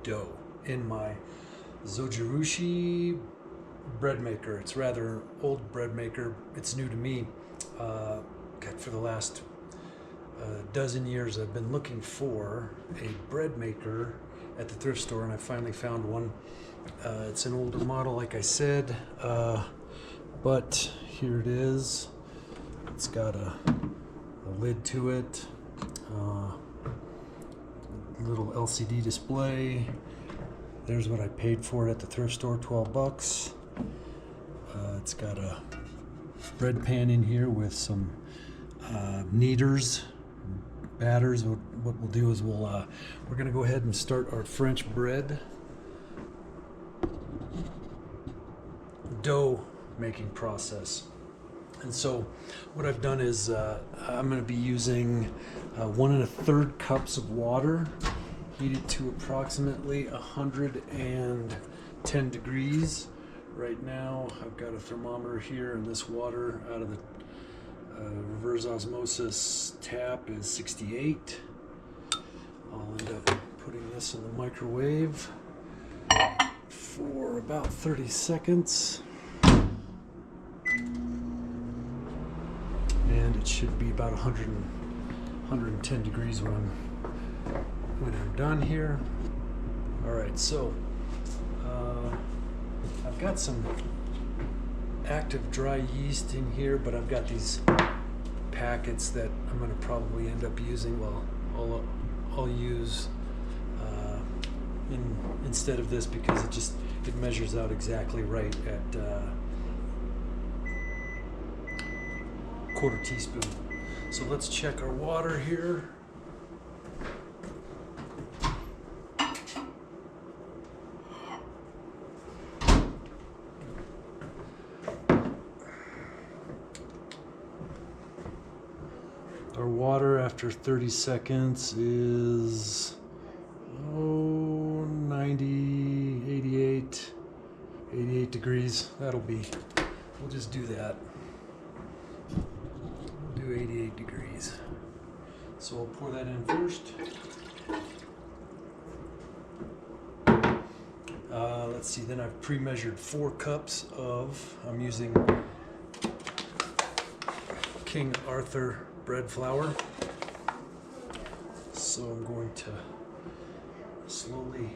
dough in my Zojirushi bread maker. It's rather old bread maker. It's new to me. For the last dozen years I've been looking for a bread maker at the thrift store, and I finally found one. It's an older model, like I said, but here it is. It's got a lid to it, little LCD display. There's what I paid for it at the thrift store, 12 bucks. It's got a bread pan in here with some kneaders, batters. What we'll do is we're going to go ahead and start our French bread dough making process. And so what I've done is I'm going to be using 1 1/3 cups of water, heated to approximately 110 degrees. Right now I've got a thermometer here, and this water out of the reverse osmosis tap is 68. I'll end up putting this in the microwave for about 30 seconds. And it should be about 110 degrees when I'm done here. All right, so I've got some active dry yeast in here, but I've got these packets that I'm going to probably end up using. Well, I'll use instead of this, because it measures out exactly right at 1/4 teaspoon. So let's check our water here. Our water after 30 seconds is 90, 88 degrees. We'll just do that. We'll do 88 degrees. So I'll pour that in first. Let's see, then I've pre-measured 4 cups of, I'm using King Arthur bread flour. So I'm going to slowly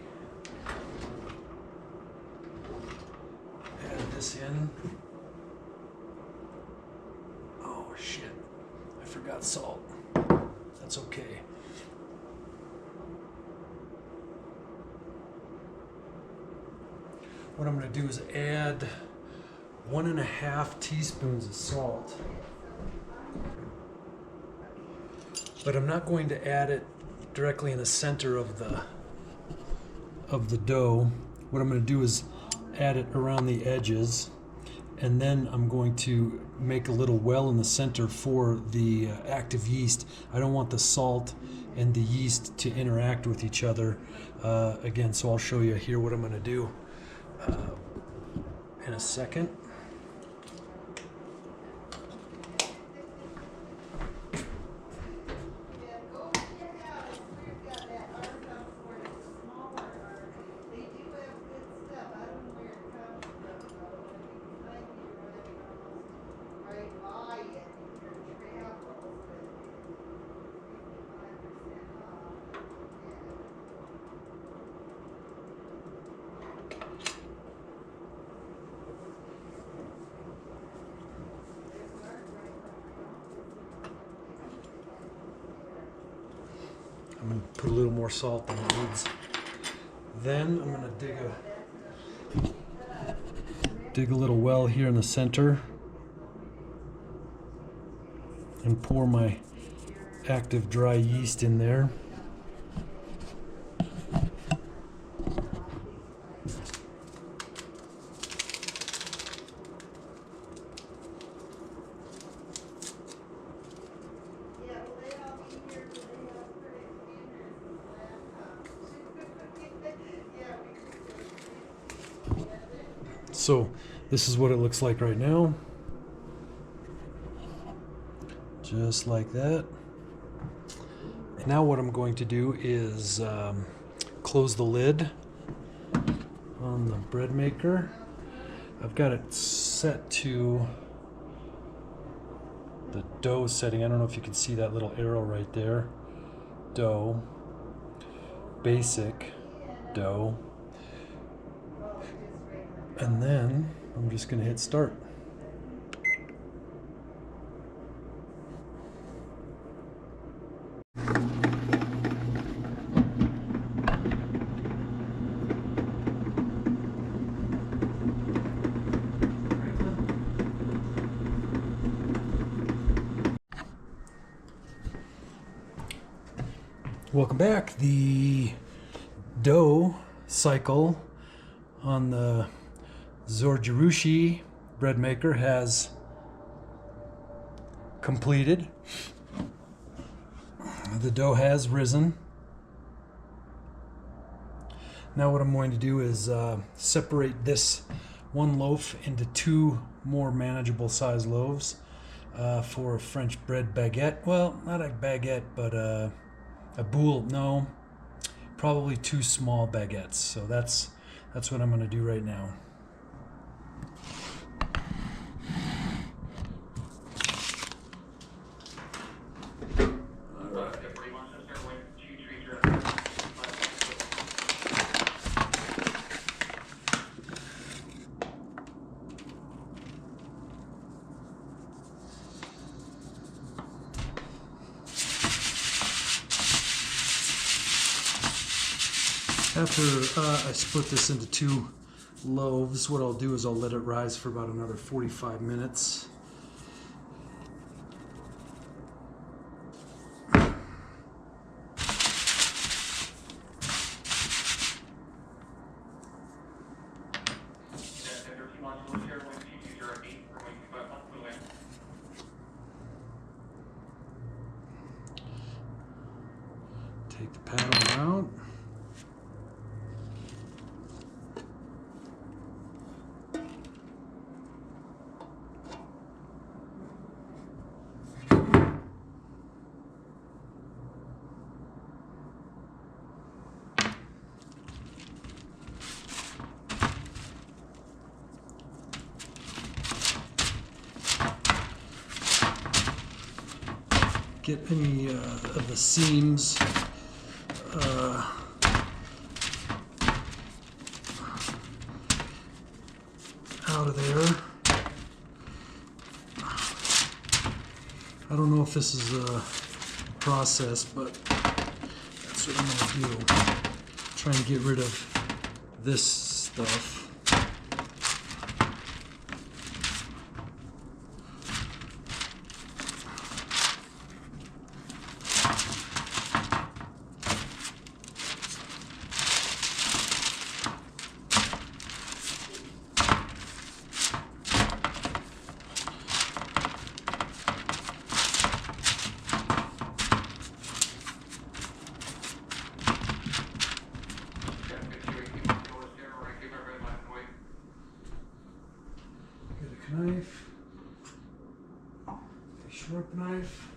add this in. Oh shit, I forgot salt. That's okay. What I'm going to do is add 1 1/2 teaspoons of salt. But I'm not going to add it directly in the center of the dough. What I'm going to do is add it around the edges, and then I'm going to make a little well in the center for the active yeast. I don't want the salt and the yeast to interact with each other again, so I'll show you here what I'm going to do in a second. I'm going to put a little more salt than it needs. Then I'm going to dig a little well here in the center and pour my active dry yeast in there. So this is what it looks like right now. Just like that. And now what I'm going to do is close the lid on the bread maker. I've got it set to the dough setting. I don't know if you can see that little arrow right there. Dough, basic, dough. And then I'm just going to hit start. Welcome back. The dough cycle on the Zojirushi bread maker has completed. The dough has risen. Now what I'm going to do is separate this one loaf into two more manageable size loaves for a French bread baguette. Well, not a baguette, but a boule. No, probably two small baguettes. So that's what I'm going to do right now. After I split this into two loaves, what I'll do is I'll let it rise for about another 45 minutes. Take the paddle out. Get any of the seams out of there. I don't know if this is a process, but that's what I'm going to do. Trying to get rid of this stuff. Knife, a sharp knife.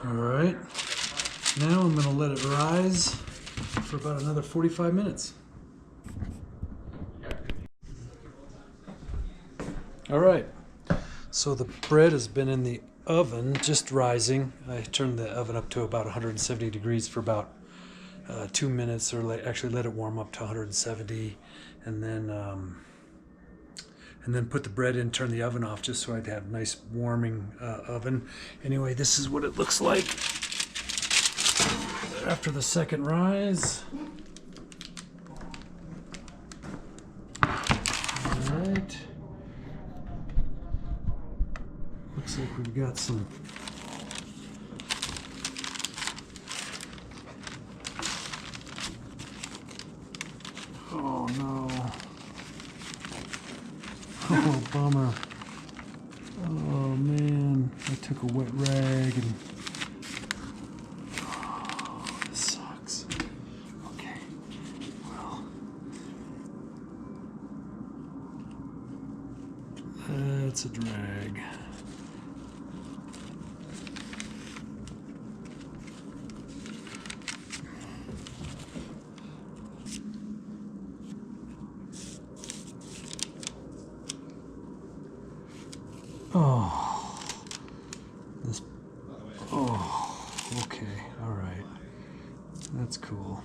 All right. Now I'm going to let it rise for about another 45 minutes. All right. So the bread has been in the oven, just rising. I turned the oven up to about 170 degrees for about 2 minutes, or actually let it warm up to 170, and then put the bread in, turn the oven off just so I'd have a nice warming oven. Anyway, this is what it looks like after the second rise. All right. Looks like we've got some oh no. Oh, bummer. Oh man, I took a wet rag and oh, this sucks. Okay, well, that's a drag. Oh, this, oh, okay, all right, that's cool.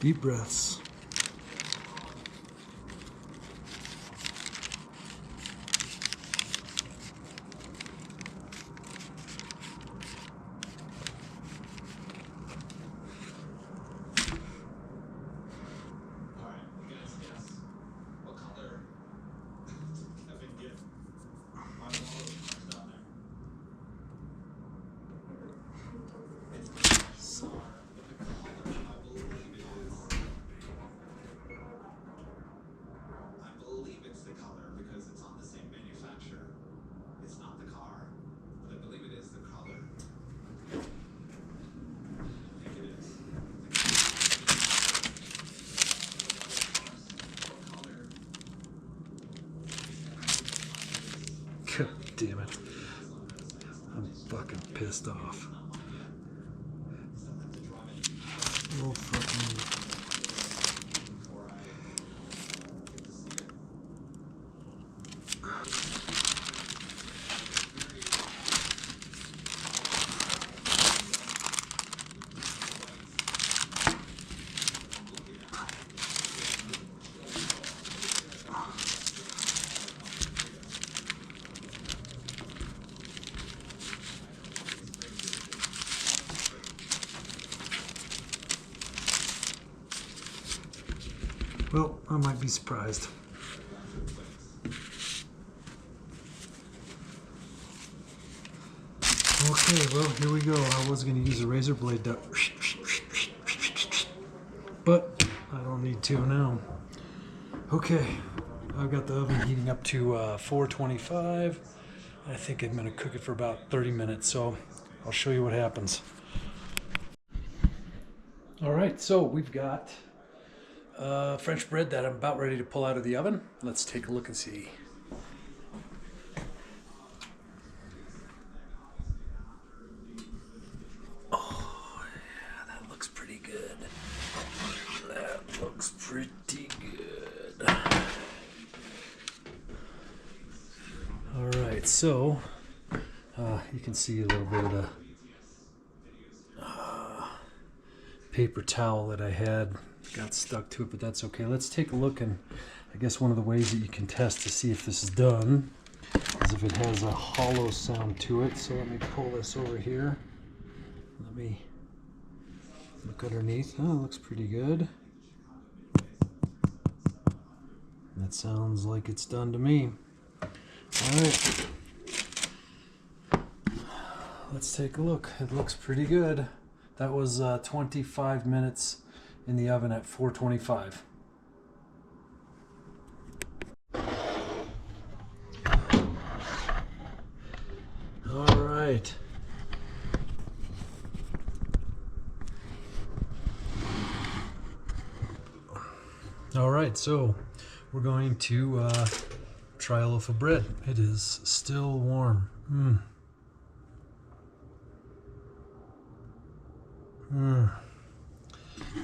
Deep breaths. God damn it. I'm fucking pissed off. Oh, fucking. Well, I might be surprised. Okay, well, here we go. I was going to use a razor blade to... but I don't need to now. Okay, I've got the oven heating up to 425. I think I'm going to cook it for about 30 minutes, so I'll show you what happens. All right, so we've got French bread that I'm about ready to pull out of the oven. Let's take a look and see. Oh, yeah, that looks pretty good. That looks pretty good. All right, so you can see a little bit of the paper towel that I had got stuck to it, but that's okay. Let's take a look, and I guess one of the ways that you can test to see if this is done as if it has a hollow sound to it. So let me pull this over here. Let me look underneath. Oh, it looks pretty good. That sounds like it's done to me. All right. Let's take a look. It looks pretty good. That was 25 minutes in the oven at 425. All right. All right, so we're going to try a loaf of bread. It is still warm.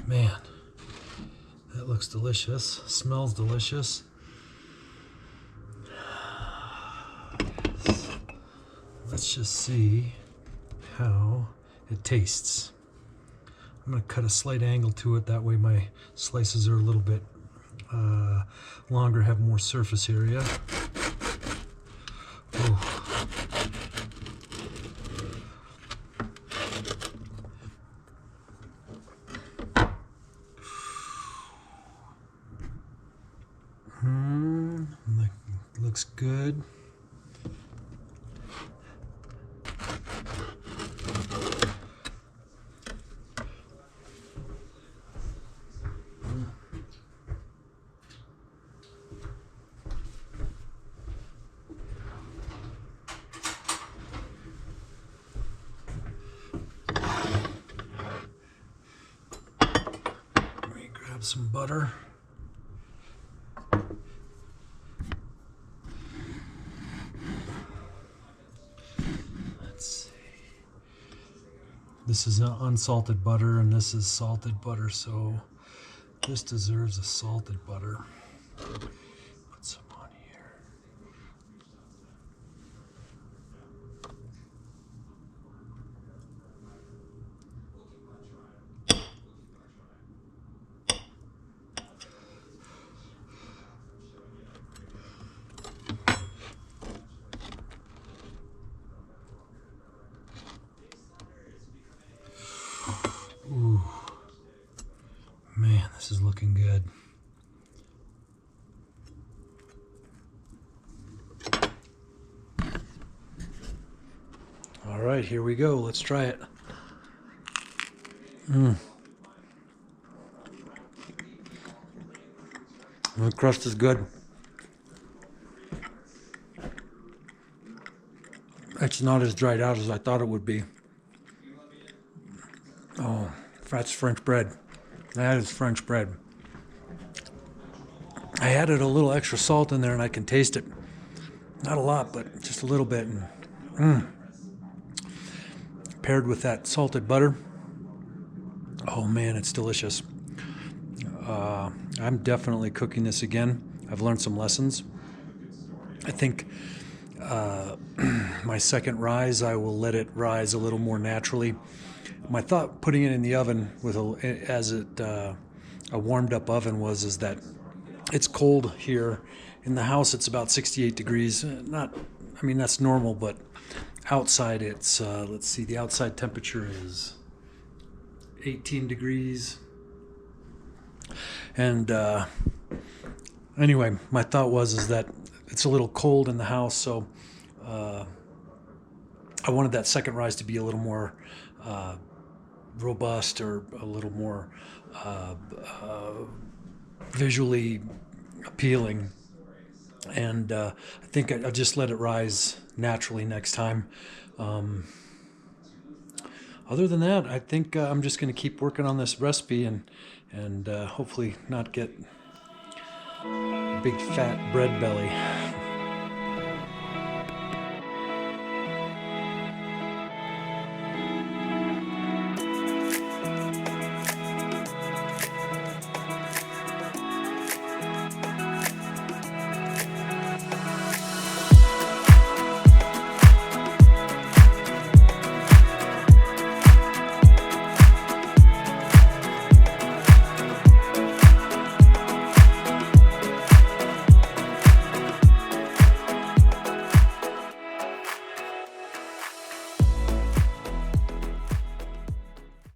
Man, that looks delicious. Smells delicious. Let's just see how it tastes. I'm going to cut a slight angle to it, that way my slices are a little bit longer, have more surface area. Ooh. Looks good. Let me grab some butter. This is unsalted butter and this is salted butter, so this deserves a salted butter. Put some on here. Ooh, man, this is looking good. All right, here we go. Let's try it. The crust is good. It's not as dried out as I thought it would be. Oh, that's French bread. That is French bread. I added a little extra salt in there and I can taste it. Not a lot, but just a little bit. And, paired with that salted butter. Oh man, it's delicious. I'm definitely cooking this again. I've learned some lessons. I think my second rise, I will let it rise a little more naturally. My thought putting it in the oven with a warmed up oven is that it's cold here in the house. It's about 68 degrees. That's normal, but outside it's let's see, the outside temperature is 18 degrees. And anyway, my thought is that it's a little cold in the house, so I wanted that second rise to be a little more robust, or a little more visually appealing. And I think I'll just let it rise naturally next time. Other than that, I think I'm just going to keep working on this recipe and hopefully not get a big fat bread belly.